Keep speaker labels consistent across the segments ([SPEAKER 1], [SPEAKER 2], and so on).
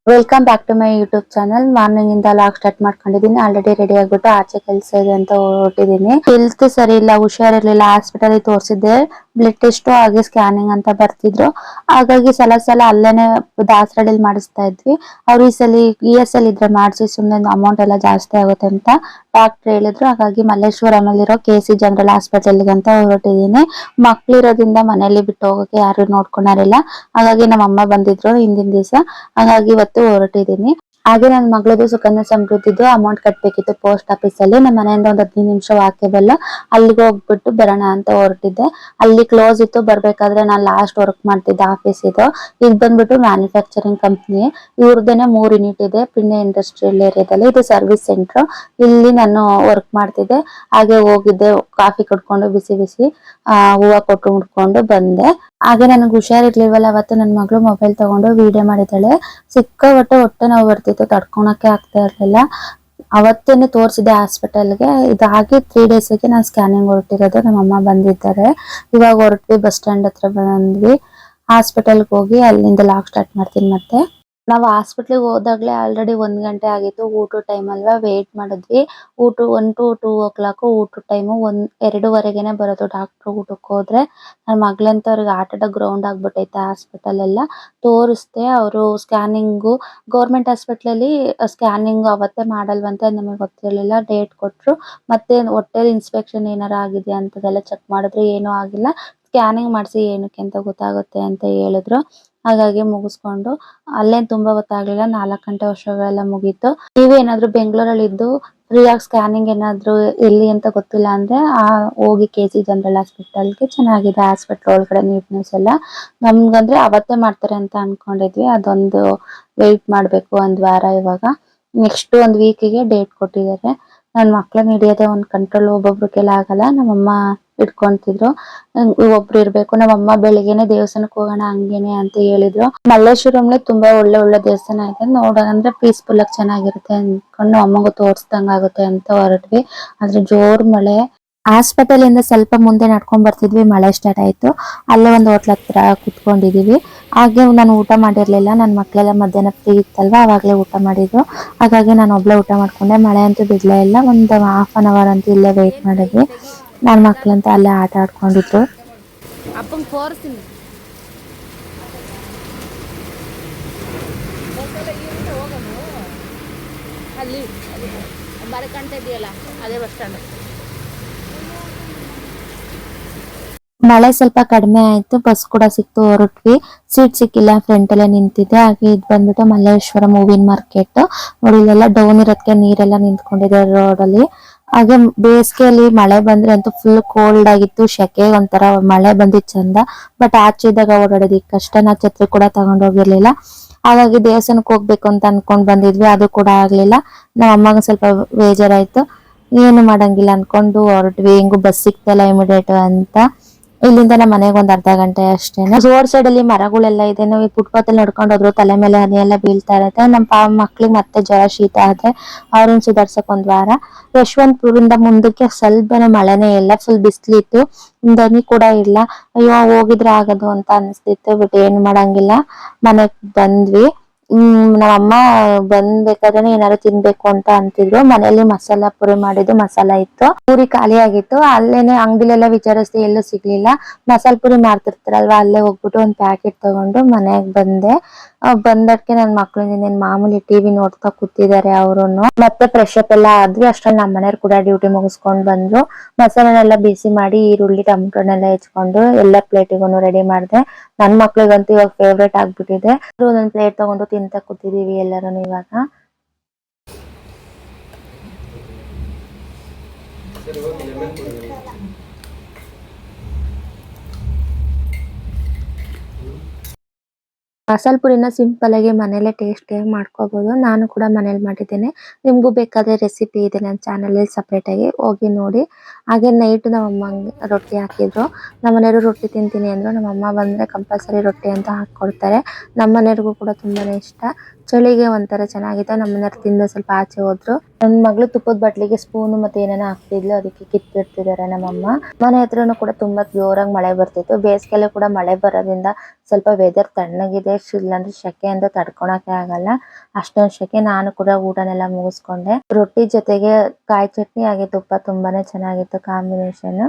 [SPEAKER 1] Welcome back to my YouTube channel. Morning ಇಂದ vlog start ಮಾಡ್ಕೊಂಡಿದ್ದೀನಿ. Already ready ಆಗ್ಬಿಟ್ಟು ಆಚೆ ಕೆಲಸ ಇದೆ ಅಂತ ಹೊರಟಿದ್ದೀನಿ. ಹೆಲ್ತ್ ಸರಿ ಇಲ್ಲ, ಹುಷಾರಿರ್ಲಿಲ್ಲ, ಹಾಸ್ಪಿಟಲ್ ತೋರಿಸಿದ್ದೆ. ಬ್ಲಡ್ ಟೆಸ್ಟ್ ಹಾಗೆ ಸ್ಕ್ಯಾನಿಂಗ್ ಅಂತ ಬರ್ತಿದ್ರು. ಹಾಗಾಗಿ ಸಲ ಅಲ್ಲೇನೆ ದಾಸರಳ್ಳಿಲಿ ಮಾಡಿಸ್ತಾ ಇದ್ವಿ. ಅವ್ರು ಈ ಸಲ ESL ಇದ್ರೆ ಮಾಡಿಸಿ, ಸುಮ್ಮನೆ ಅಮೌಂಟ್ ಎಲ್ಲ ಜಾಸ್ತಿ ಆಗುತ್ತೆ ಅಂತ ಡಾಕ್ಟರ್ ಹೇಳಿದ್ರು. ಹಾಗಾಗಿ ಮಲ್ಲೇಶ್ವರಂ ಅಲ್ಲಿರೋ KC ಜನರಲ್ ಹಾಸ್ಪಿಟಲ್ಗೆ ಅಂತ ಹೊರಟಿದ್ದೀನಿ. ಮಕ್ಳಿರೋದ್ರಿಂದ ಮನೇಲಿ ಬಿಟ್ಟು ಹೋಗಕ್ಕೆ ಯಾರು ನೋಡ್ಕೊಳಾರಿಲ್ಲ. ಹಾಗಾಗಿ ನಮ್ಮ ಅಮ್ಮ ಬಂದಿದ್ರು ಹಿಂದಿನ ದಿವಸ. ಹಾಗಾಗಿ ಇವತ್ತು ಹೊರಟಿದ್ದೀನಿ. ಹಾಗೆ ನನ್ನ ಮಗಳದು ಸುಕನ್ಯಾ ಸಮೃದ್ಧಿದು ಅಮೌಂಟ್ ಕಟ್ಬೇಕಿತ್ತು ಪೋಸ್ಟ್ ಆಫೀಸ್ ಅಲ್ಲಿ. ನಮ್ಮ ಮನೆಯಿಂದ ಒಂದು 15 ನಿಮಿಷ ವಾಕೇಬಲ್. ಅಲ್ಲಿಗೆ ಹೋಗ್ಬಿಟ್ಟು ಬರೋಣ ಅಂತ ಹೊರಟಿದ್ದೆ. ಅಲ್ಲಿ ಕ್ಲೋಸ್ ಇತ್ತು. ಬರ್ಬೇಕಾದ್ರೆ ನಾನು ಲಾಸ್ಟ್ ವರ್ಕ್ ಮಾಡ್ತಿದ್ದೆ ಆಫೀಸ್ ಇದು. ಇದು ಬಂದ್ಬಿಟ್ಟು ಮ್ಯಾನುಫ್ಯಾಕ್ಚರಿಂಗ್ ಕಂಪ್ನಿ. ಇವ್ರದ್ದೇನೆ 3 ಯೂನಿಟ್ ಇದೆ ಪಿಣ್ಣೆ ಇಂಡಸ್ಟ್ರಿಯಲ್ ಏರಿಯಾದಲ್ಲಿ. ಇದು ಸರ್ವಿಸ್ ಸೆಂಟರ್. ಇಲ್ಲಿ ನಾನು ವರ್ಕ್ ಮಾಡ್ತಿದ್ದೆ. ಹಾಗೆ ಹೋಗಿದ್ದೆ, ಕಾಫಿ ಕುಡ್ಕೊಂಡು ಬಿಸಿ ಬಿಸಿ ಹೂವು ಕೊಟ್ಟು ಮುಡ್ಕೊಂಡು ಬಂದೆ. ಹಾಗೆ ನನಗೆ ಹುಷಾರಿರ್ಲಿಲ್ವಲ್ಲ, ಅವತ್ತು ನನ್ನ ಮಗಳು ಮೊಬೈಲ್ ತಗೊಂಡು ವಿಡಿಯೋ ಮಾಡಿದ್ದಾಳೆ. ಸಿಕ್ಕಾಪಟ್ಟೆ ಹೊಟ್ಟೆ ನೋವು ಬರ್ತಿತ್ತು, ತಡ್ಕೊಳಕ್ಕೆ ಆಗ್ತಾ ಇರ್ಲಿಲ್ಲ. ಅವತ್ತೇನೆ ತೋರಿಸಿದೆ ಹಾಸ್ಪಿಟಲ್ಗೆ. ಇದಾಗಿ 3 ಡೇಸ್ಗೆ ನಾನು ಸ್ಕ್ಯಾನಿಂಗ್ ಹೊರಟಿರೋದು. ನಮ್ಮಮ್ಮ ಬಂದಿದ್ದಾರೆ. ಇವಾಗ ಹೊರಟ್ವಿ, ಬಸ್ ಸ್ಟ್ಯಾಂಡ್ ಹತ್ರ ಬಂದ್ವಿ. ಹಾಸ್ಪಿಟಲ್ಗೆ ಹೋಗಿ ಅಲ್ಲಿಂದ ಲಾಗ್ ಸ್ಟಾರ್ಟ್ ಮಾಡ್ತೀನಿ ಮತ್ತೆ. ನಾವು ಹಾಸ್ಪಿಟ್ಲಿಗೆ ಹೋದಾಗ್ಲೇ ಆಲ್ರೆಡಿ 1 ಗಂಟೆ ಆಗಿತ್ತು. ಊಟದ ಟೈಮ್ ಅಲ್ವಾ, ವೇಟ್ ಮಾಡಿದ್ವಿ. 1 to 2 o'clock ಊಟದ ಟೈಮು. 2:30ಗೆನೆ ಬರೋದು ಡಾಕ್ಟ್ರು. ಊಟಕ್ಕೆ ಹೋದ್ರೆ ನನ್ನ ಮಗಳಂತ ಅವ್ರಿಗೆ ಆಟದ ಗ್ರೌಂಡ್ ಆಗ್ಬಿಟ್ಟೈತೆ ಹಾಸ್ಪಿಟಲ್ ಎಲ್ಲ. ತೋರಿಸ್ದೆ. ಅವರು ಸ್ಕ್ಯಾನಿಂಗು ಗೌರ್ಮೆಂಟ್ ಹಾಸ್ಪಿಟ್ಲಲ್ಲಿ ಸ್ಕ್ಯಾನಿಂಗ್ ಅವತ್ತೇ ಮಾಡಲ್ವಂತೆ, ನಮಗೆ ಗೊತ್ತಿರಲಿಲ್ಲ. ಡೇಟ್ ಕೊಟ್ರು. ಮತ್ತೆ ಹೊಟ್ಟೆಲಿ ಇನ್ಸ್ಪೆಕ್ಷನ್ ಏನಾರ ಆಗಿದೆಯಾ ಅಂತದೆಲ್ಲ ಚೆಕ್ ಮಾಡಿದ್ರೆ ಏನೂ ಆಗಿಲ್ಲ. ಸ್ಕ್ಯಾನಿಂಗ್ ಮಾಡಿಸಿ ಏನಕ್ಕೆ ಅಂತ ಗೊತ್ತಾಗುತ್ತೆ ಅಂತ ಹೇಳಿದ್ರು. ಹಾಗಾಗಿ ಮುಗಿಸ್ಕೊಂಡು ಅಲ್ಲೇನ್ ತುಂಬಾ ಹೊತ್ತಾಗ್ಲಿಲ್ಲ. 4 ಗಂಟೆ ವರ್ಷಗಳೆಲ್ಲ ಮುಗೀತು. ನೀವು ಏನಾದ್ರು ಬೆಂಗಳೂರಲ್ಲಿ ಇದ್ದು ಫ್ರೀಯಾಗಿ ಸ್ಕ್ಯಾನಿಂಗ್ ಏನಾದ್ರು ಎಲ್ಲಿ ಅಂತ ಗೊತ್ತಿಲ್ಲ ಅಂದ್ರೆ ಹೋಗಿ KC ಜನರಲ್ ಹಾಸ್ಪಿಟಲ್ಗೆ. ಚೆನ್ನಾಗಿದೆ ಹಾಸ್ಪಿಟಲ್ ಒಳಗಡೆ ನೀಟ್ನೆಸ್ ಎಲ್ಲ. ನಮ್ಗಂದ್ರೆ ಅವತ್ತೇ ಮಾಡ್ತಾರೆ ಅಂತ ಅನ್ಕೊಂಡಿದ್ವಿ. ಅದೊಂದು ವೆಯ್ಟ್ ಮಾಡ್ಬೇಕು 1 ವಾರ. ಇವಾಗ ನೆಕ್ಸ್ಟ್ 1 ವೀಕಿಗೆ ಡೇಟ್ ಕೊಟ್ಟಿದ್ದಾರೆ. ನನ್ನ ಮಕ್ಳನ್ನ ಹಿಡಿಯೋದೇ ಒಂದು ಕಂಟ್ರೋಲ್. ಒಬ್ಬೊಬ್ರಿಗೆಲ್ಲ ಆಗಲ್ಲ. ನಮ್ಮಮ್ಮ ಇಟ್ಕೊಂತಿದ್ರು. ಒಬ್ರು ಇರ್ಬೇಕು. ನಮ್ಮಮ್ಮ ಬೆಳಿಗ್ಗೆನೆ ದೇವಸ್ಥಾನಕ್ಕೆ ಹೋಗೋಣ ಹಂಗೇನೆ ಅಂತ ಹೇಳಿದ್ರು. ಮಲ್ಲೇಶ್ವರಂಲಿ ತುಂಬಾ ಒಳ್ಳೆ ದೇವಸ್ಥಾನ ಇದೆ. ನೋಡೋಣ ಅಂದ್ರೆ ಪೀಸ್ಫುಲ್ ಆಗಿ ಚೆನ್ನಾಗಿರುತ್ತೆ ಅನ್ಕೊಂಡು ಅಮ್ಮಗೂ ತೋರ್ಸ್ದಂಗ ಆಗುತ್ತೆ ಅಂತ ಹೊರಟ್ವಿ. ಆದ್ರೆ ಜೋರ್ ಮಳೆ. ಹಾಸ್ಪಿಟಲ್ ಇಂದ ಸ್ವಲ್ಪ ಮುಂದೆ ನಡ್ಕೊಂಡ್ ಬರ್ತಿದ್ವಿ, ಮಳೆ ಸ್ಟಾರ್ಟ್ ಆಯ್ತು. ಅಲ್ಲೇ ಒಂದು ಹೋಟ್ಲ್ ಹತ್ರ ಕುತ್ಕೊಂಡಿದೀವಿ. ಹಾಗೆ ನಾನು ಊಟ ಮಾಡಿರ್ಲಿಲ್ಲ. ನನ್ನ ಮಕ್ಳೆಲ್ಲ ಮಧ್ಯಾಹ್ನ ಫ್ರೀ ಇತ್ತಲ್ವಾ, ಅವಾಗ್ಲೇ ಊಟ ಮಾಡಿದ್ರು. ಹಾಗಾಗಿ ನಾನು ಒಬ್ಳೆ ಊಟ ಮಾಡ್ಕೊಂಡೆ. ಮಳೆ ಅಂತೂ ಬಿಡ್ಲೇ ಇಲ್ಲ. ಒಂದು ½ an hour ಅಂತೂ ಇಲ್ಲೇ ವೇಟ್ ಮಾಡಿದ್ವಿ. ನನ್ನ ಮಕ್ಳಂತ ಅಲ್ಲೇ ಆಟ ಆಡ್ಕೊಂಡಿದ್ರು.
[SPEAKER 2] ಅಲ್ಲಿ ಬಾರೆ ಕಾಣ್ತಾ ಇದೆಯಲ್ಲ, ಅದೇ ಬಸ್ ಸ್ಟ್ಯಾಂಡ್.
[SPEAKER 1] ಮಳೆ ಸ್ವಲ್ಪ ಕಡಿಮೆ ಆಯ್ತು. ಬಸ್ ಕೂಡ ಸಿಕ್ತು, ಹೊರಟ್ವಿ. ಸೀಟ್ ಸಿಕ್ಕಿಲ್ಲ, ಫ್ರಂಟ್ ಅಲ್ಲೇ ನಿಂತಿದ್ದೆ. ಹಾಗೆ ಇದು ಬಂದ್ಬಿಟ್ಟು ಮಲ್ಲೇಶ್ವರಂ ಹೂವಿನ ಮಾರ್ಕೆಟ್. ನೋಡಿ, ಇಲ್ಲೆಲ್ಲ ಡೌನ್ ಇರೋದಕ್ಕೆ ನೀರೆಲ್ಲ ನಿಂತ್ಕೊಂಡಿದೆ ರೋಡ್ ಅಲ್ಲಿ. ಹಾಗೆ ಬೇಸಿಗೆಯಲ್ಲಿ ಮಳೆ ಬಂದ್ರೆ ಅಂತೂ ಫುಲ್ ಕೋಲ್ಡ್ ಆಗಿತ್ತು. ಶೆಕೆ ಒಂಥರ. ಮಳೆ ಬಂದಿದ್ ಚಂದ, ಬಟ್ ಆಚೆ ಇದ್ದಾಗ ಓಡಾಡೋದಿಕ್ ಕಷ್ಟ. ನಾ ಛತ್ರಿ ಕೂಡ ತಗೊಂಡ್ ಹೋಗಿರ್ಲಿಲ್ಲ. ಹಾಗಾಗಿ ದೇವಸ್ಥಾನಕ್ಕೆ ಹೋಗ್ಬೇಕು ಅಂತ ಅನ್ಕೊಂಡ್ ಬಂದಿದ್ವಿ, ಅದು ಕೂಡ ಆಗ್ಲಿಲ್ಲ. ನಮ್ಮ ಅಮ್ಮಗ ಸ್ವಲ್ಪ ಬೇಜಾರಾಯ್ತು. ಏನು ಮಾಡಂಗಿಲ್ಲ ಅನ್ಕೊಂಡು ಹೊರಟ್ವಿ. ಹೆಂಗು ಬಸ್ ಸಿಕ್ತಲ್ಲ ಇಮಿಡಿಯೇಟ್ ಅಂತ. ಇಲ್ಲಿಂದ ನಮ್ಮ ಮನೆಗೆ ಒಂದು ಅರ್ಧ ಗಂಟೆ ಅಷ್ಟೇನೆ. ರೋಡ್ ಸೈಡ್ ಅಲ್ಲಿ ಮರಗಳೆಲ್ಲ ಇದೆ. ನಾವು ಈ ಫುಟ್ಪಾತ್ ಅಲ್ಲಿ ನಡ್ಕೊಂಡು ಹೋದ್ರು ತಲೆ ಮೇಲೆ ಹನಿ ಎಲ್ಲ ಬೀಳ್ತಾ ಇರುತ್ತೆ. ನಮ್ಮ ಮಕ್ಳಿಗೆ ಮತ್ತೆ ಜ್ವರ ಶೀತ ಆದ್ರೆ ಅವ್ರನ್ನ ಸುಧಾರ್ಸಕ್ 1 ವಾರ. ಯಶವಂತಪುರಿಂದ ಮುಂದಕ್ಕೆ ಸ್ವಲ್ಪನೇ ಮಳೆನೇ ಇಲ್ಲ. ಫುಲ್ ಬಿಸ್ಲಿತ್ತು, ದನಿ ಕೂಡ ಇಲ್ಲ. ಅಯ್ಯೋ ಹೋಗಿದ್ರೆ ಆಗದು ಅಂತ ಅನಿಸ್ತಿತ್ತು. ಬಟ್ ಏನ್ ಮಾಡಂಗಿಲ್ಲ, ಮನೆಗ್ ಬಂದ್ವಿ. ನಮ್ಮಮ್ಮ ಬಂದ್ಬೇಕಾದ್ರೆ ಏನಾದ್ರು ತಿನ್ಬೇಕು ಅಂತ ಅಂತಿದ್ರು. ಮನೇಲಿ ಮಸಾಲಾ ಪುರಿ ಮಾಡಿದ್ದು ಮಸಾಲ ಇತ್ತು. ಪೂರಿ ಖಾಲಿ ಆಗಿತ್ತು. ಅಲ್ಲೇನೆ ಅಂಗಡಿಲೆಲ್ಲ ವಿಚಾರಿಸ್ದೆ, ಎಲ್ಲೂ ಸಿಗ್ಲಿಲ್ಲ. ಮಸಾಲ ಪುರಿ ಮಾಡ್ತಿರ್ತಾರಲ್ವಾ, ಅಲ್ಲೇ ಹೋಗ್ಬಿಟ್ಟು ಒಂದು ಪ್ಯಾಕೆಟ್ ತಗೊಂಡು ಮನೆಗ್ ಬಂದೆ. ಬಂದಕ್ಕೆ ನನ್ ಮಕ್ಳು ಇನ್ನೇನ್ ಮಾಮೂಲಿ ಟಿವಿ ನೋಡ್ತಾ ಕೂತಿದ್ದಾರೆ ಅವ್ರುನು. ಮತ್ತೆ ಫ್ರೆಶ್ ಅಪ್ ಎಲ್ಲ ಆದ್ವಿ. ಅಷ್ಟ್ರಲ್ಲಿ ನಮ್ಮ ಮನೆಯವ್ರು ಕೂಡ ಡ್ಯೂಟಿ ಮುಗಿಸ್ಕೊಂಡ್ ಬಂದ್ರು. ಮಸಾಲೆನೆಲ್ಲ ಬಿಸಿ ಮಾಡಿ ಈರುಳ್ಳಿ ಟೊಮೆಟೊನೆಲ್ಲ ಹೆಚ್ಕೊಂಡು ಎಲ್ಲ ಪ್ಲೇಟಿಗೂ ರೆಡಿ ಮಾಡಿದೆ. ನನ್ ಮಕ್ಳಿಗಂತೂ ಇವಾಗ ಫೇವ್ರೇಟ್ ಆಗ್ಬಿಟ್ಟಿದೆ. ಒಂದೊಂದ್ ಪ್ಲೇಟ್ ತಗೊಂಡು ತಿಂತ ಕೂತಿದೀವಿ ಎಲ್ಲರೂ ಇವಾಗ. ಮಸಾಲ ಪುರಿನ ಸಿಂಪಲ್ ಆಗಿ ಮನೇಲೆ ಟೇಸ್ಟ್ ಮಾಡ್ಕೋಬಹುದು. ನಾನು ಕೂಡ ಮನೇಲಿ ಮಾಡಿದ್ದೇನೆ. ನಿಮ್ಗೂ ಬೇಕಾದ್ರೆ ರೆಸಿಪಿ ಇದೆ ನನ್ನ ಚಾನಲ್ ಅಲ್ಲಿ ಸಪರೇಟ್ ಆಗಿ, ಹೋಗಿ ನೋಡಿ. ಹಾಗೆ ನೈಟ್ ನಮ್ಮ ಅಮ್ಮ ರೊಟ್ಟಿ ಹಾಕಿದ್ರು. ನಮ್ಮ ಮನೆಯವರು ರೊಟ್ಟಿ ತಿಂತೀನಿ ಅಂದ್ರು. ನಮ್ಮ ಅಮ್ಮ ಬಂದ್ರೆ ಕಂಪಲ್ಸರಿ ರೊಟ್ಟಿ ಅಂತ ಹಾಕೊಡ್ತಾರೆ. ನಮ್ಮ ಮನೆಯವ್ರಿಗೂ ಕೂಡ ತುಂಬಾನೇ ಇಷ್ಟ. ಚಳಿಗೆ ಒಂಥರ ಚೆನ್ನಾಗಿತ್ತು. ನಮ್ಮನೆಯವ್ರು ತಿಂದು ಸ್ವಲ್ಪ ಆಚೆ ಹೋದ್ರು. ನನ್ ಮಗಳು ತುಪ್ಪದ ಬಟ್ಲಿಗೆ ಸ್ಪೂನ್ ಮತ್ತೆ ಏನೇನೋ ಹಾಕ್ತಿದ್ಲು, ಅದಕ್ಕೆ ಕಿತ್ತಿಡ್ತಿದಾರೆ ನಮ್ಮಮ್ಮ. ಮನೆ ಹತ್ರನು ಕೂಡ ತುಂಬಾ ಜೋರಾಗಿ ಮಳೆ ಬರ್ತಿತ್ತು. ಬೇಸಿಗೆಲ್ಲೂ ಕೂಡ ಮಳೆ ಬರೋದ್ರಿಂದ ಸ್ವಲ್ಪ ವೆದರ್ ತಣ್ಣಗಿದೆ, ಇಲ್ಲಾಂದ್ರೆ ಶೆಕೆ ಅಂತ ತಡ್ಕೊಳಕ್ಕೆ ಆಗಲ್ಲ, ಅಷ್ಟೊಂದು ಶೆಕೆ. ನಾನು ಕೂಡ ಊಟನೆಲ್ಲ ಮುಗಿಸ್ಕೊಂಡೆ. ರೊಟ್ಟಿ ಜೊತೆಗೆ ಕಾಯಿ ಚಟ್ನಿ ಹಾಗೆ ತುಪ್ಪ ತುಂಬಾನೇ ಚೆನ್ನಾಗಿತ್ತು ಕಾಂಬಿನೇಷನ್.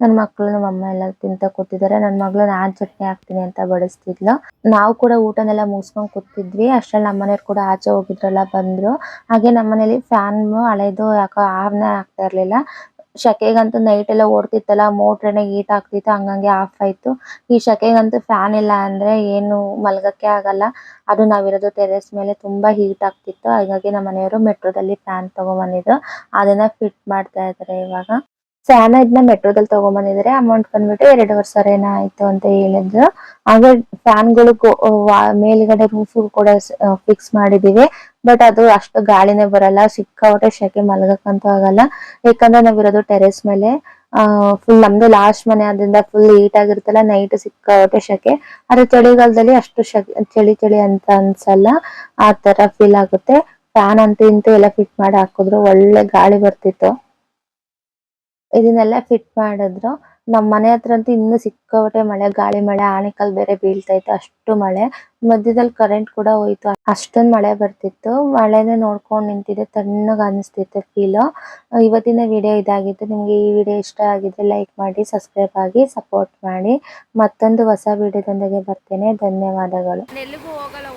[SPEAKER 1] ನನ್ ಮಕ್ಳು ನಮ್ಮಮ್ಮ ಎಲ್ಲ ತಿಂತ ಕೂತಿದ್ದಾರೆ. ನನ್ ಮಗಳು ನಾನ್ ಚಟ್ನಿ ಹಾಕ್ತೀನಿ ಅಂತ ಬಡಿಸ್ತಿದ್ಲು. ನಾವು ಕೂಡ ಊಟನೆಲ್ಲ ಮುಗಿಸ್ಕೊಂಡ್ ಕೂತಿದ್ವಿ. ಅಷ್ಟ್ರಲ್ಲಿ ನಮ್ಮನೆಯವ್ರು ಕೂಡ ಆಚೆ ಹೋಗಿದ್ರಲ್ಲ, ಬಂದ್ರು. ಹಾಗೆ ನಮ್ಮನೇಲಿ ಫ್ಯಾನ್ ಹಳೆದು ಯಾಕೋ ಆಫ್ನೇ ಆಗ್ತಾ ಇರ್ಲಿಲ್ಲ. ಶೆಕೆಗಂತೂ ನೈಟ್ ಎಲ್ಲ ಓಡ್ತಿತ್ತಲ್ಲ, ಮೋಟ್ರೇನೆ ಹೀಟ್ ಆಗ್ತಿತ್ತು, ಹಂಗಂಗೆ ಆಫ್ ಆಯ್ತು. ಈ ಶೆಕೆಗಂತೂ ಫ್ಯಾನ್ ಇಲ್ಲ ಅಂದ್ರೆ ಏನು ಮಲ್ಗಕ್ಕೆ ಆಗಲ್ಲ. ಅದು ನಾವಿರೋದು ಟೆರೆಸ್ ಮೇಲೆ, ತುಂಬಾ ಹೀಟ್ ಆಗ್ತಿತ್ತು. ಹಾಗಾಗಿ ನಮ್ಮ ಮನೆಯವರು ಮೆಟ್ರೋದಲ್ಲಿ ಫ್ಯಾನ್ ತಗೊಂಡ್ಬಂದಿದ್ರು, ಅದನ್ನ ಫಿಟ್ ಮಾಡ್ತಾ ಇದಾರೆ ಇವಾಗ. ಫ್ಯಾನ್ ಇದನ್ನ ಮೆಟ್ರೋದಲ್ಲಿ ತಗೊಂಡ್ಬಂದಿದ್ರೆ ಅಮೌಂಟ್ ಬಂದ್ಬಿಟ್ಟು 2,500 ಏನೋ ಆಯ್ತು ಅಂತ ಹೇಳಿದ್ರು. ಹಾಗೆ ಫ್ಯಾನ್ಗಳು ಮೇಲ್ಗಡೆ ರೂಫ್ ಕೂಡ ಫಿಕ್ಸ್ ಮಾಡಿದೀವಿ. ಬಟ್ ಅದು ಅಷ್ಟು ಗಾಳಿನೇ ಬರಲ್ಲ, ಸಿಕ್ಕಾಪಟ್ಟೆ ಶೆಕೆ, ಮಲಗಕ್ಕಂತೂ ಆಗಲ್ಲ. ಯಾಕಂದ್ರೆ ನಾವಿರೋದು ಟೆರೆಸ್ ಮೇಲೆ. ಫುಲ್ ನಮ್ದು ಲಾಸ್ಟ್ ಮನೆ ಆದ್ರಿಂದ ಫುಲ್ ಹೀಟ್ ಆಗಿರುತ್ತಲ್ಲ, ನೈಟ್ ಸಿಕ್ಕಾಪಟ್ಟೆ ಶೆಕೆ. ಆದ್ರೆ ಚಳಿಗಾಲದಲ್ಲಿ ಅಷ್ಟು ಚಳಿ ಅಂತ ಅನ್ಸಲ್ಲ, ಆ ತರ ಫೀಲ್ ಆಗುತ್ತೆ. ಫ್ಯಾನ್ ಅಂತೂ ಇಂತೂ ಎಲ್ಲ ಫಿಟ್ ಮಾಡಿ ಹಾಕಿದ್ರು, ಒಳ್ಳೆ ಗಾಳಿ ಬರ್ತಿತ್ತು. ಇದನ್ನೆಲ್ಲ ಫಿಟ್ ಮಾಡಿದ್ರು. ನಮ್ ಮನೆ ಹತ್ರ ಅಂತೂ ಇನ್ನು ಸಿಕ್ಕಾಪಟ್ಟೆ ಮಳೆ, ಗಾಳಿ ಮಳೆ, ಆಣಿಕಲ್ ಬೇರೆ ಬೀಳ್ತಾ ಇತ್ತು, ಅಷ್ಟು ಮಳೆ. ಮಧ್ಯದಲ್ಲಿ ಕರೆಂಟ್ ಕೂಡ ಹೋಯ್ತು, ಅಷ್ಟೊಂದ್ ಮಳೆ ಬರ್ತಿತ್ತು. ಮಳೆನೇ ನೋಡ್ಕೊಂಡ್ ನಿಂತಿದ್ದೆ, ತಣ್ಣಗ್ ಅನಿಸ್ತಿತ್ತು ಫೀಲ್. ಇವತ್ತಿನ ವಿಡಿಯೋ ಇದಾಗಿತ್ತು. ನಿಮ್ಗೆ ಈ ವಿಡಿಯೋ ಇಷ್ಟ ಆಗಿದ್ರೆ ಲೈಕ್ ಮಾಡಿ, ಸಬ್ಸ್ಕ್ರೈಬ್ ಆಗಿ, ಸಪೋರ್ಟ್ ಮಾಡಿ. ಮತ್ತೊಂದು ಹೊಸ ವಿಡಿಯೋದೊಂದಿಗೆ ಬರ್ತೇನೆ. ಧನ್ಯವಾದಗಳು.
[SPEAKER 2] ಎಲ್ಲಿಗೂ ಹೋಗಲ್ಲ.